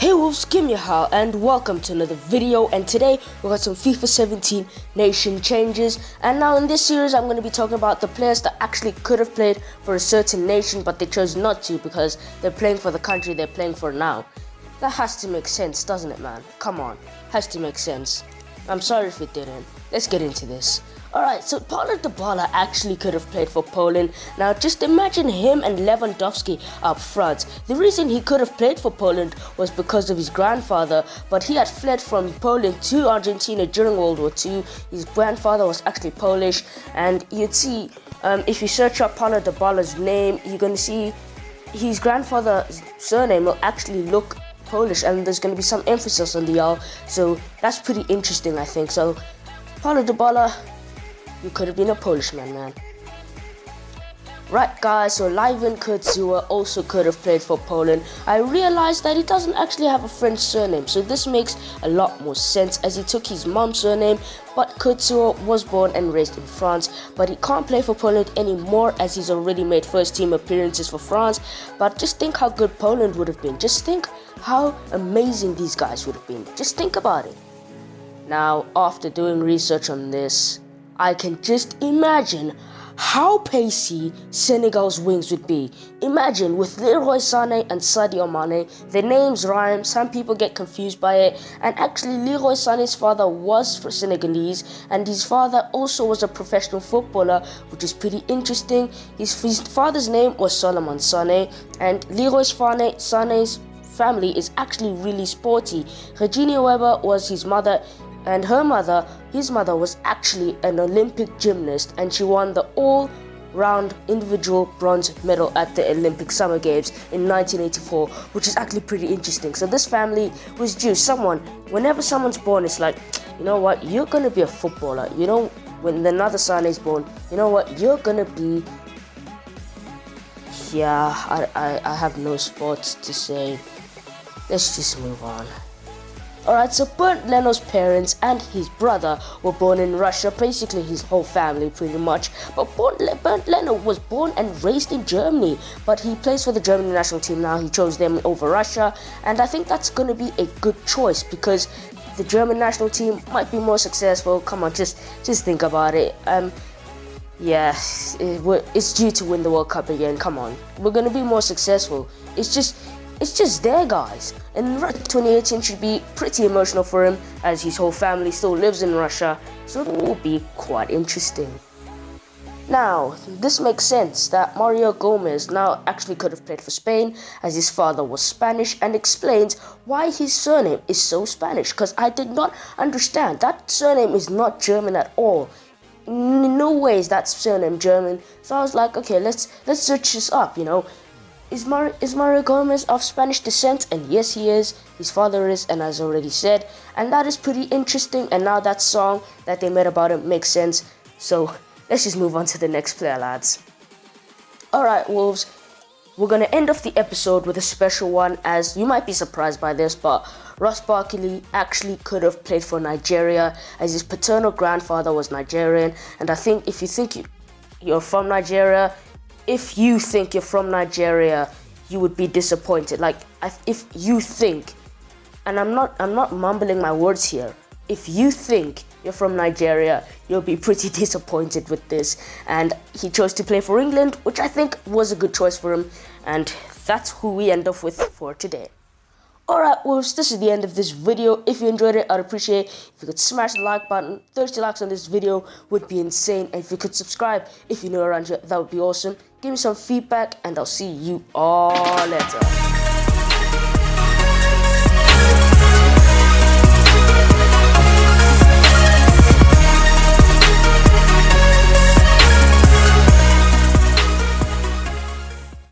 Hey Wolves, give me a howl and welcome to another video, and today we got some FIFA 17 nation changes. And now in this series I'm going to be talking about the players that actually could have played for a certain nation but they chose not to because they're playing for the country they're playing for now. That has to make sense, doesn't it, man? Come on, has to make sense. I'm sorry if it didn't. Let's get into this. Alright, so Paulo Dybala actually could have played for Poland. Now just imagine him and Lewandowski up front. The reason he could have played for Poland was because of his grandfather, but he had fled from Poland to Argentina during World War II. His grandfather was actually Polish, and you'd see, if you search up Paulo Dybala's name, you're going to see his grandfather's surname will actually look Polish, and there's going to be some emphasis on the R, so that's pretty interesting, I think. So Paulo Dybala, you could have been a Polish man. Right guys, so Livan Kurtzua also could have played for Poland. I realized that he doesn't actually have a French surname, so this makes a lot more sense as he took his mom's surname, but Kurtzua was born and raised in France, but he can't play for Poland anymore as he's already made first team appearances for France. But just think how good Poland would have been. Just think how amazing these guys would have been. Just think about it. Now, after doing research on this, I can just imagine how pacey Senegal's wings would be. Imagine with Leroy Sané and Sadio Mane. Their names rhyme, some people get confused by it, and actually Leroy Sané's father was Senegalese, and his father also was a professional footballer, which is pretty interesting. His father's name was Solomon Sané, and Leroy Sané's family is actually really sporty. Regina Weber was his mother, and his mother was actually an Olympic gymnast, and she won the all-round individual bronze medal at the Olympic Summer Games in 1984, which is actually pretty interesting. So this family was due someone, whenever someone's born, it's like, you know what, you're gonna be a footballer. You know, when another son is born, you know what, you're gonna be, yeah, I have no sports to say. Let's just move on. Alright, so Bernd Leno's parents and his brother were born in Russia, basically his whole family pretty much. But Bernd Leno was born and raised in Germany, but he plays for the German national team now. He chose them over Russia, and I think that's going to be a good choice because the German national team might be more successful. Come on, just think about it. Yeah, it's due to win the World Cup again. Come on, we're going to be more successful. It's just there, guys. And 2018 should be pretty emotional for him as his whole family still lives in Russia, so it will be quite interesting. Now, this makes sense that Mario Gomez now actually could have played for Spain as his father was Spanish, and explains why his surname is so Spanish, because I did not understand. That surname is not German at all. In no way is that surname German. So I was like, okay, let's search this up, you know. Is Mario Gomez of Spanish descent? And yes, he is. His father is, and as already said, and that is pretty interesting. And now that song that they made about him makes sense. So let's just move on to the next player, lads. Alright, Wolves, we're gonna end off the episode with a special one, as you might be surprised by this, but Ross Barkley actually could have played for Nigeria as his paternal grandfather was Nigerian. And I think if you think you're from Nigeria, you would be disappointed. Like, if you think, and I'm not mumbling my words here, if you think you're from Nigeria, you'll be pretty disappointed with this. And he chose to play for England, which I think was a good choice for him, and that's who we end up with for today. Alright, Wolves, this is the end of this video. If you enjoyed it, I'd appreciate if you could smash the like button. 30 likes on this video would be insane. And if you could subscribe if you're new around here, that would be awesome. Give me some feedback, and I'll see you all later.